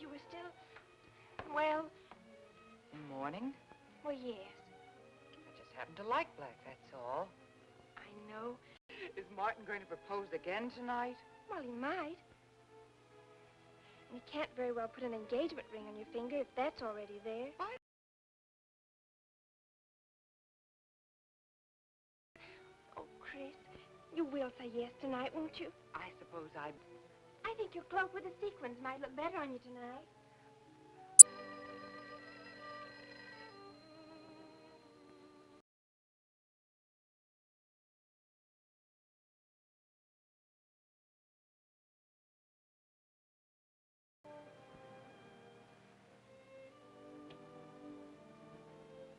you were still... Well... Mourning? Well, yes. I just happen to like black, that's all. I know. Is Martin going to propose again tonight? Well, he might. And you can't very well put an engagement ring on your finger if that's already there. Why? Oh, Chris, you will say yes tonight, won't you? I suppose I'd... I think your cloak with the sequins might look better on you tonight.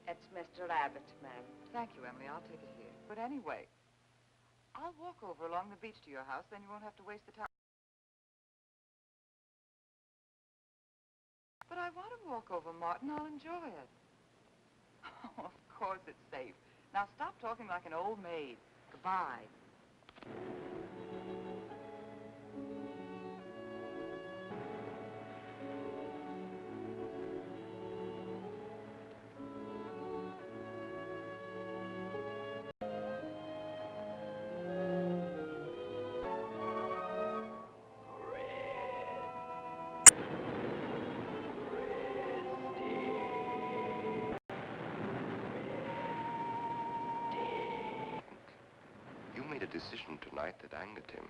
It's Mr. Abbott, ma'am. Thank you, Emily. I'll take it here. But anyway, I'll walk over along the beach to your house, then you won't have to waste the time. But I want to walk over, Martin. I'll enjoy it. Oh, of course it's safe. Now stop talking like an old maid. Goodbye. You made a decision tonight that angered him.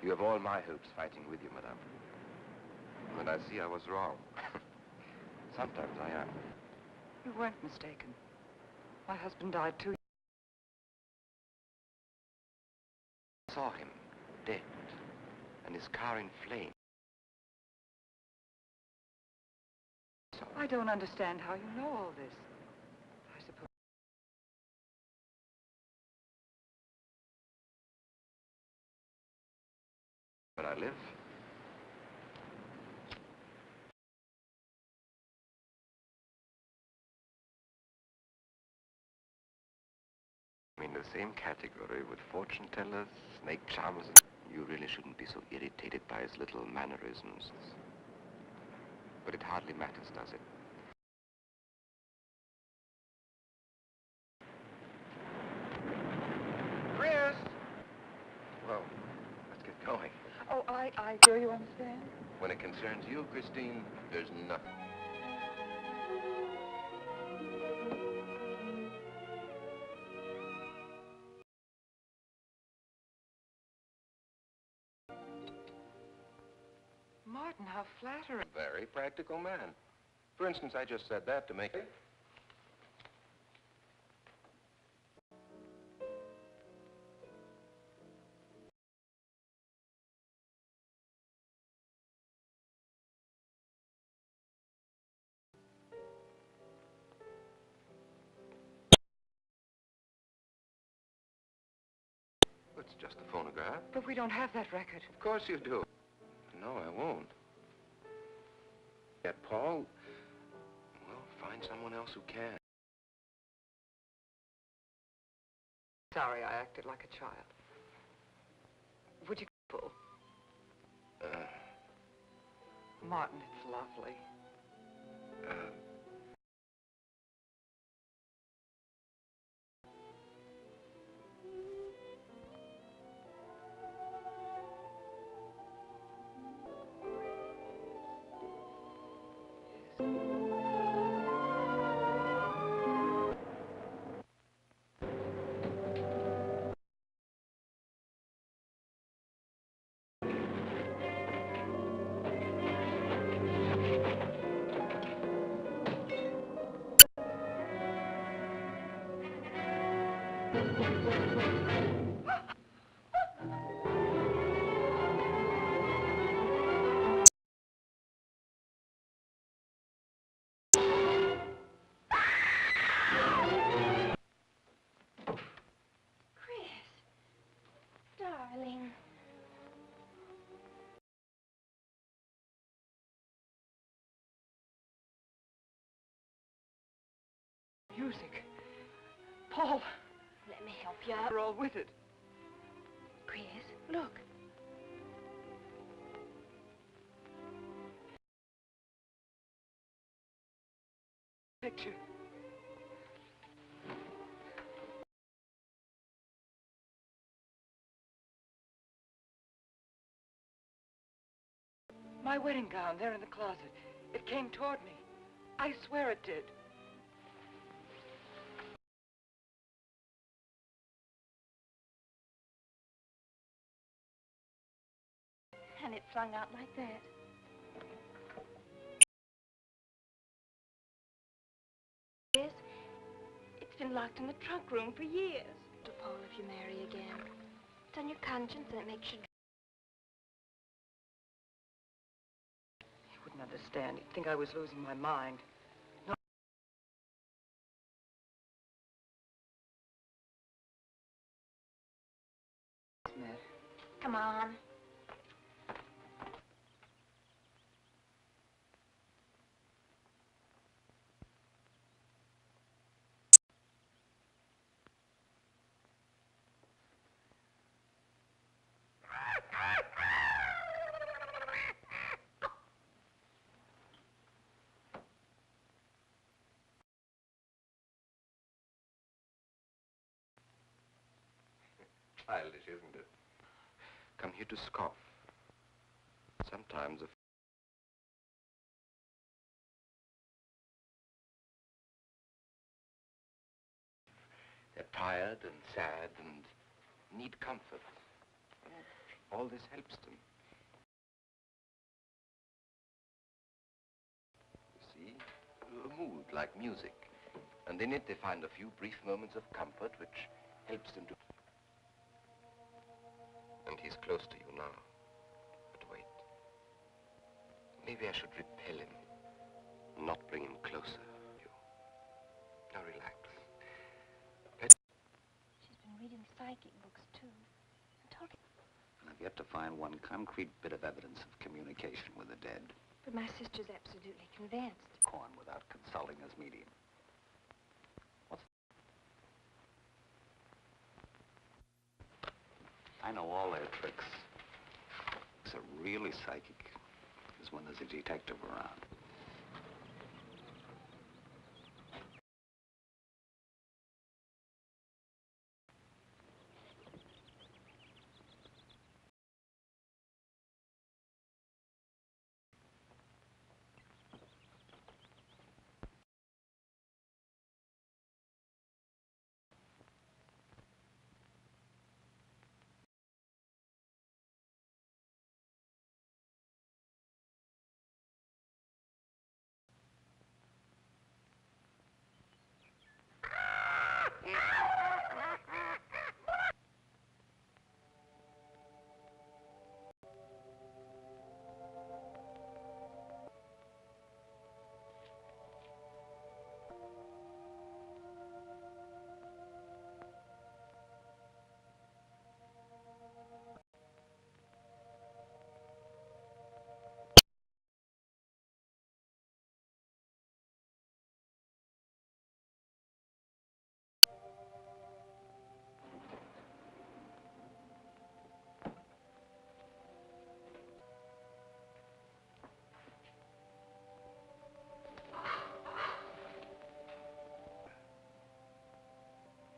You have all my hopes fighting with you, madame. But I see I was wrong. Sometimes I am. You weren't mistaken. My husband died 2 years. I saw him dead, and his car in flames. So I don't understand how you know all this. I suppose... Where I live. I'm in the same category with fortune tellers, snake charmers. You really shouldn't be so irritated by his little mannerisms. But it hardly matters, does it? Chris! Well, let's get going. Oh, I sure you understand? When it concerns you, Christine, there's nothing. Martin, how flattering. Very practical man. For instance, I just said that to make it. It's just a phonograph. But we don't have that record. Of course you do. No, I won't. Yet, Paul, well, find someone else who can. Sorry, I acted like a child. Would you pull? Martin, it's lovely. Darling. Music. Paul. Let me help you up. We're all with it. Chris, look. picture. My wedding gown, there in the closet. It came toward me. I swear it did. And it flung out like that. Yes, it's been locked in the trunk room for years. To Paul, if you marry again. It's on your conscience and it makes you... He wouldn't understand. He'd think I was losing my mind. No. Smith. Come on. Childish, isn't it? Come here to scoff. Sometimes they're tired and sad and need comfort. And all this helps them. You see, a mood like music. And in it they find a few brief moments of comfort which helps them to... And he's close to you now. But wait. Maybe I should repel him, not bring him closer. You. Now relax. She's been reading psychic books, too. And talking... I've yet to find one concrete bit of evidence of communication with the dead. But my sister's absolutely convinced. Go on without consulting his medium. I know all their tricks. What's really psychic is when there's a detective around.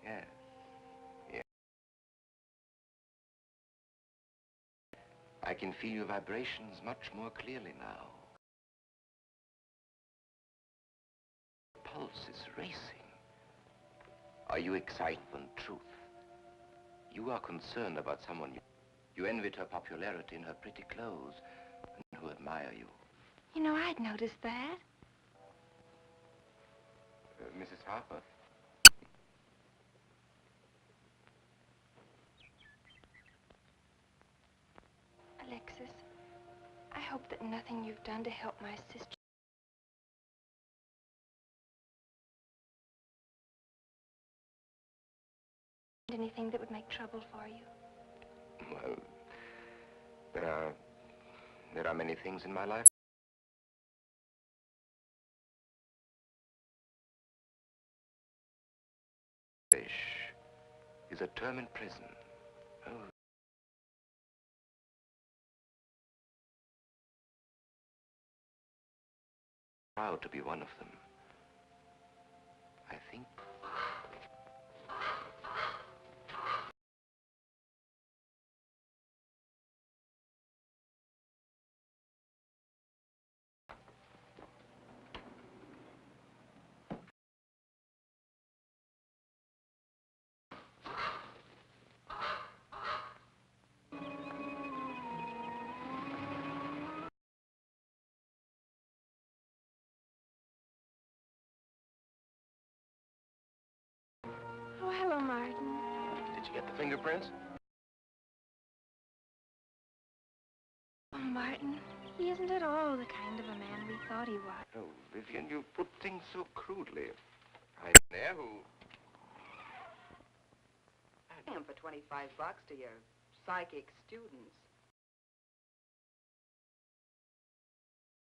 Yes. Yes. I can feel your vibrations much more clearly now. Pulse is racing. Are you excited on truth? You are concerned about someone you envied her popularity in her pretty clothes and who admire you. You know, I'd noticed that. Mrs. Harper? Alexis, I hope that nothing you've done to help my sister... anything that would make trouble for you. Well, there are many things in my life. Is a term in prison. Oh. Proud to be one of them. Martin. Did you get the fingerprints? Oh, Martin, he isn't at all the kind of a man we thought he was. Oh, Vivian, you put things so crudely. I'm there who... Him for $25 to your psychic students.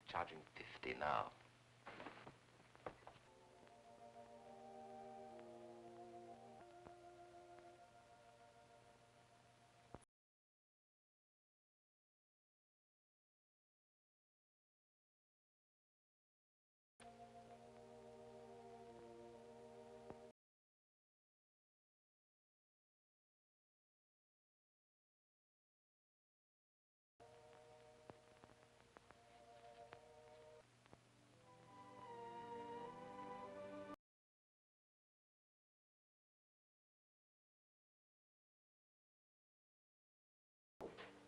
Charging 50 now.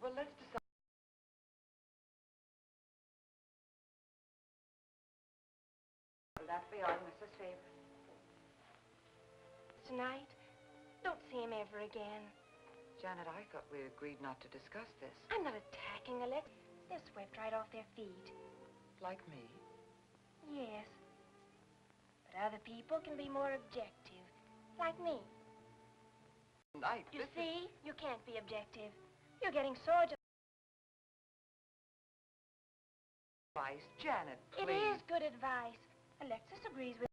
Well, let's decide. Will that be all, Mrs. Faber? Tonight, don't see him ever again. Janet, I thought we agreed not to discuss this. I'm not attacking Alexis. They're swept right off their feet. Like me? Yes. But other people can be more objective. Like me. Night. You see, you can't be objective. You're getting sore just... Advice, Janet, please. It is good advice. Alexis agrees with...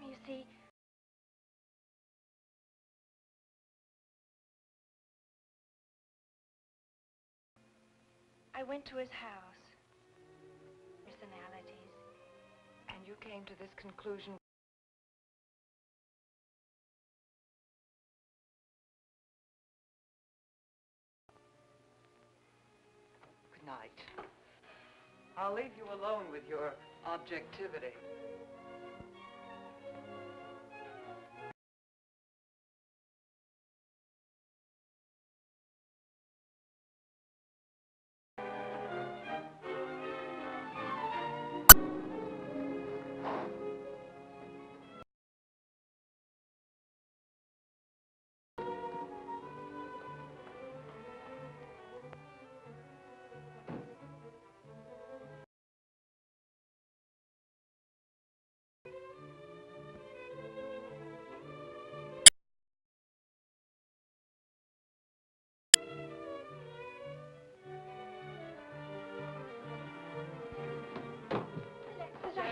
You see... I went to his house. Personalities. And you came to this conclusion. Good night. I'll leave you alone with your objectivity.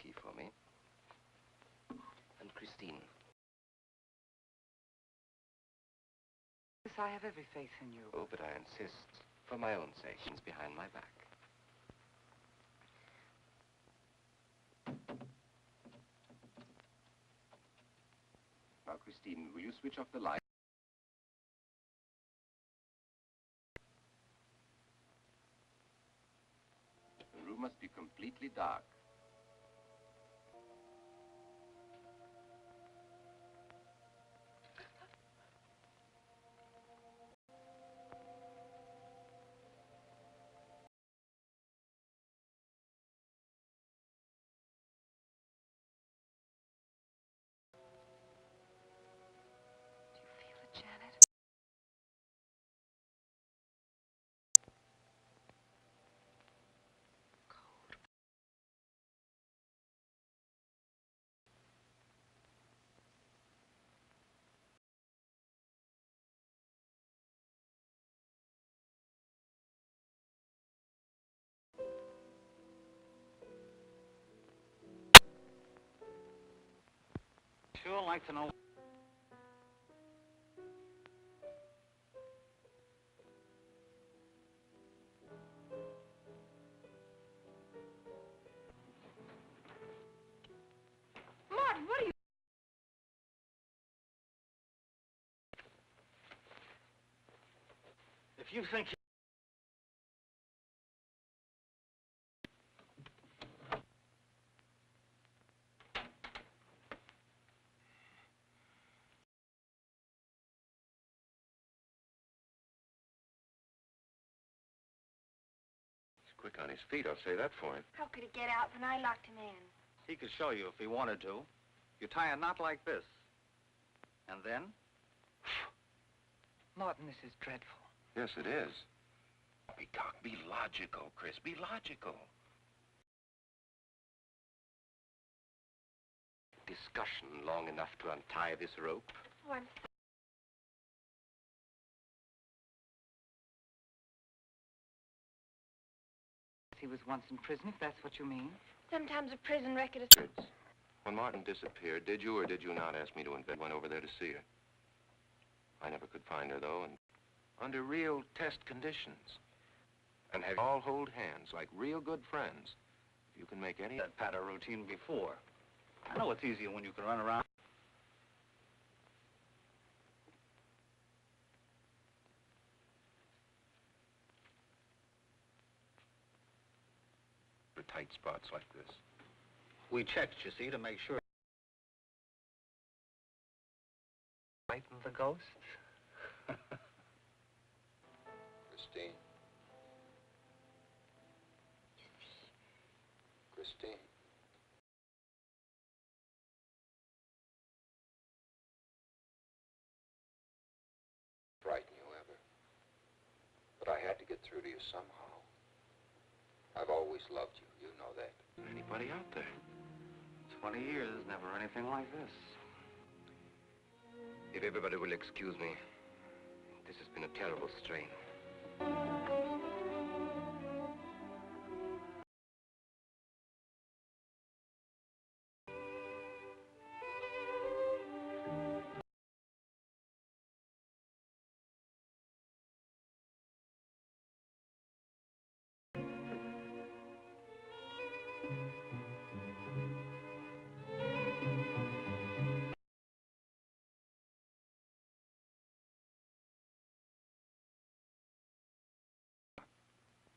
Key for me. And Christine. Yes, I have every faith in you. Oh, but I insist, for my own sake, she's behind my back. Now, Christine, will you switch off the light? The room must be completely dark. Do you feel it, Janet? Cold. Sure like to know. Martin, what are you... If you think you... He's quick on his feet, I'll say that for him. How could he get out when I locked him in? He could show you if he wanted to. You tie a knot like this. And then? Martin, this is dreadful. Yes, it is. Be logical, Chris. Be logical. Discussion long enough to untie this rope. Oh, I'm He was once in prison, if that's what you mean. Sometimes a prison record is... When Martin disappeared, did you or did you not ask me to invent? Went over there to see her. I never could find her, though, and under real test conditions. And have all hold hands like real good friends. If you can make any... That patter routine before. I know it's easier when you can run around. For tight spots like this. We checked, you see, to make sure. Frighten the ghosts? Christine. Christine. Frighten you ever. But I had to get through to you somehow. I've always loved you. You know that. Anybody out there? 20 years, never anything like this. If everybody will excuse me, this has been a terrible strain.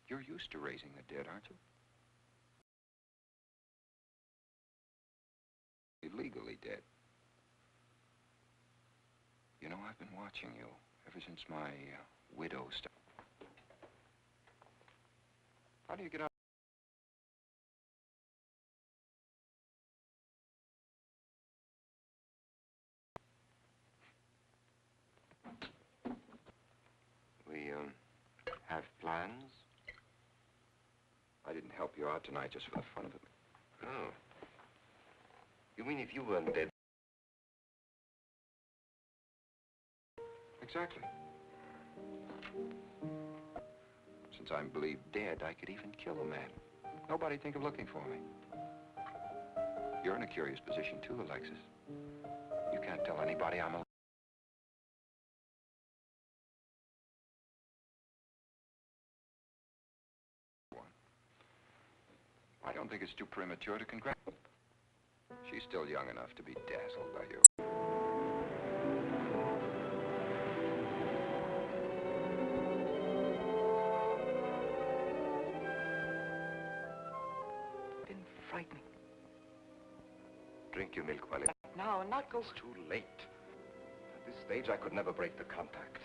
You're used to raising the dead, aren't you? Illegally dead. You know, I've been watching you ever since my widow stuff. How do you get out? We, have plans? I didn't help you out tonight just for the fun of it. Oh. You mean if you weren't dead? Exactly. Since I'm believed dead, I could even kill a man. Nobody'd think of looking for me. You're in a curious position, too, Alexis. You can't tell anybody I'm alive. I don't think it's too premature to congratulate. She's still young enough to be dazzled by you. Been frightening. Drink your milk while it... Now, and not go... It's too late. At this stage, I could never break the compact.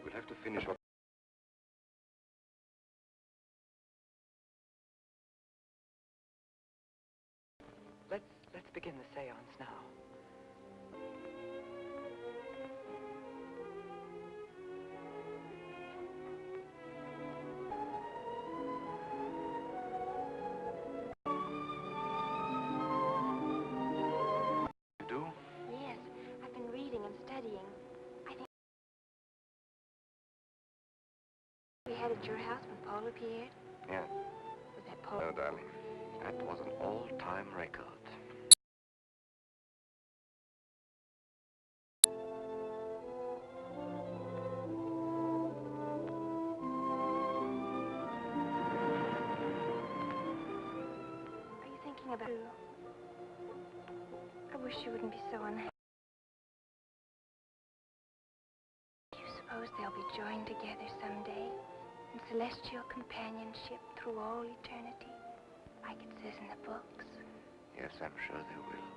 We'll have to finish what... Let's begin the seance now. You do? Yes, I've been reading and studying. I think we had at your house when Paul appeared. Yeah. Was that Paul? No, darling. That was an all-time record. Are you thinking about... I wish you wouldn't be so unhappy. Do you suppose they'll be joined together someday in celestial companionship through all eternity, like it says in the books? Yes, I'm sure they will.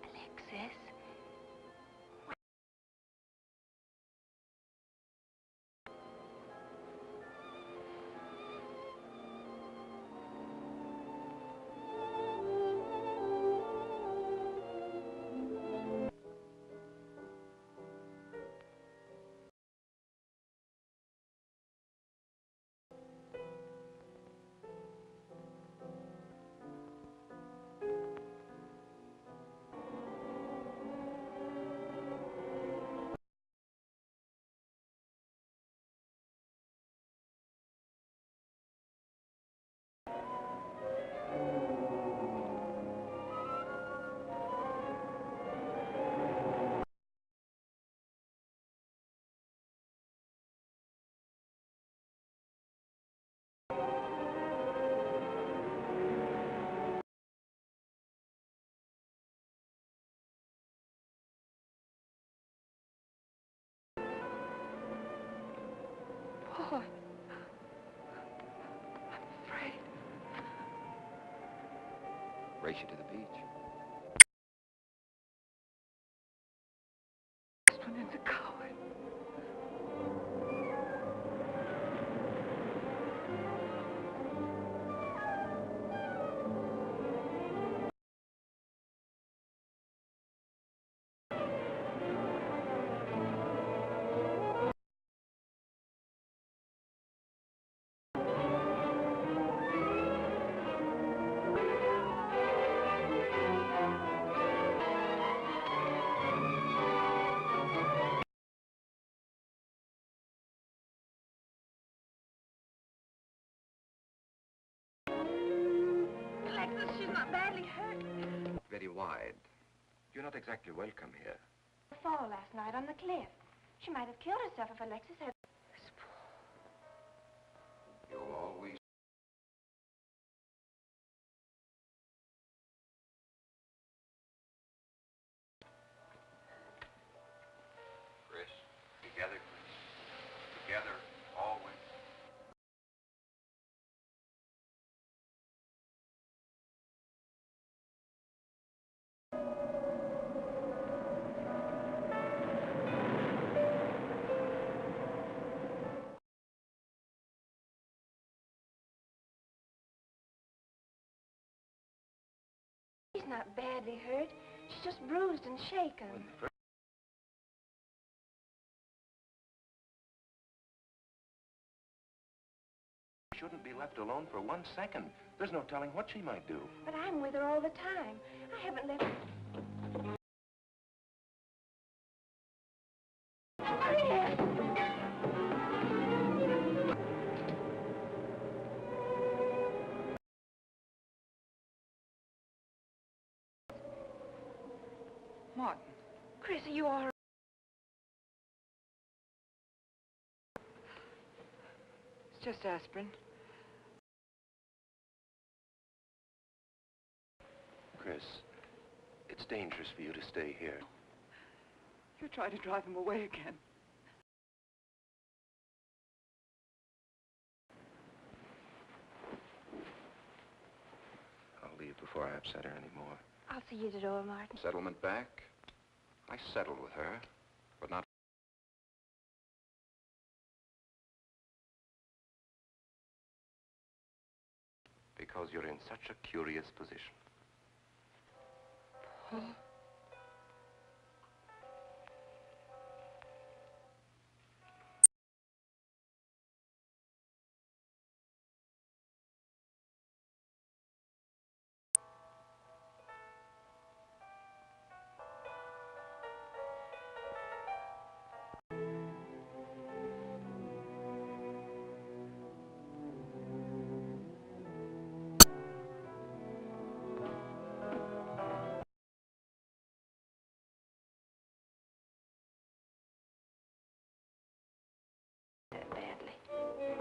Alexis? Race you to the beach. This one is a coward. Alexis, she's not badly hurt. Very wide. You're not exactly welcome here. A fall last night on the cliff. She might have killed herself if Alexis had... You'll always... Chris, together, Chris. Together, always. She's not badly hurt. She's just bruised and shaken. She shouldn't be left alone for 1 second. There's no telling what she might do. But I'm with her all the time. I haven't left... Martin. Chris, are you all right? It's just aspirin. Chris, it's dangerous for you to stay here. You try to drive him away again. I'll leave before I upset her anymore. I'll see you at the door, Martin. Settlement back? I settled with her, but not... Because you're in such a curious position. Paul? Badly.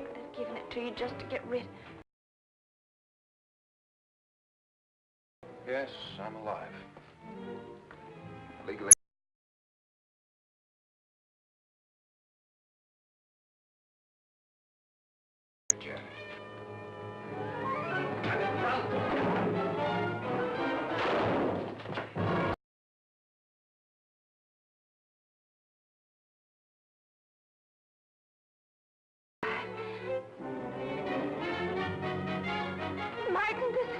Could have given it to you just to get rid... Yes, I'm alive. Legally. Janet. Martin, this is...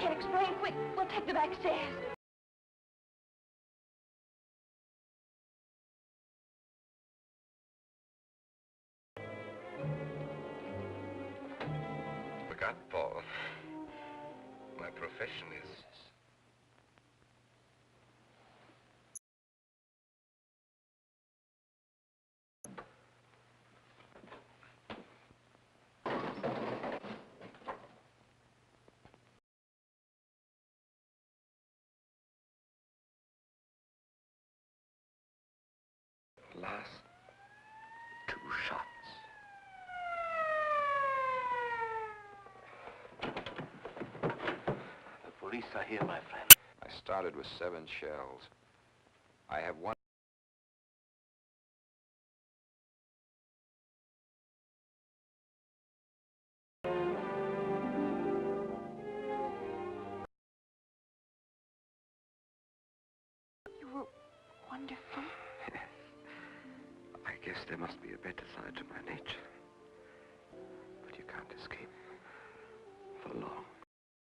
Can't explain. Quick, we'll take the back stairs. Forgot, Paul. My profession is... Last 2 shots. The police are here, my friend. I started with 7 shells. I have one... I guess there must be a better side to my nature. But you can't escape for long.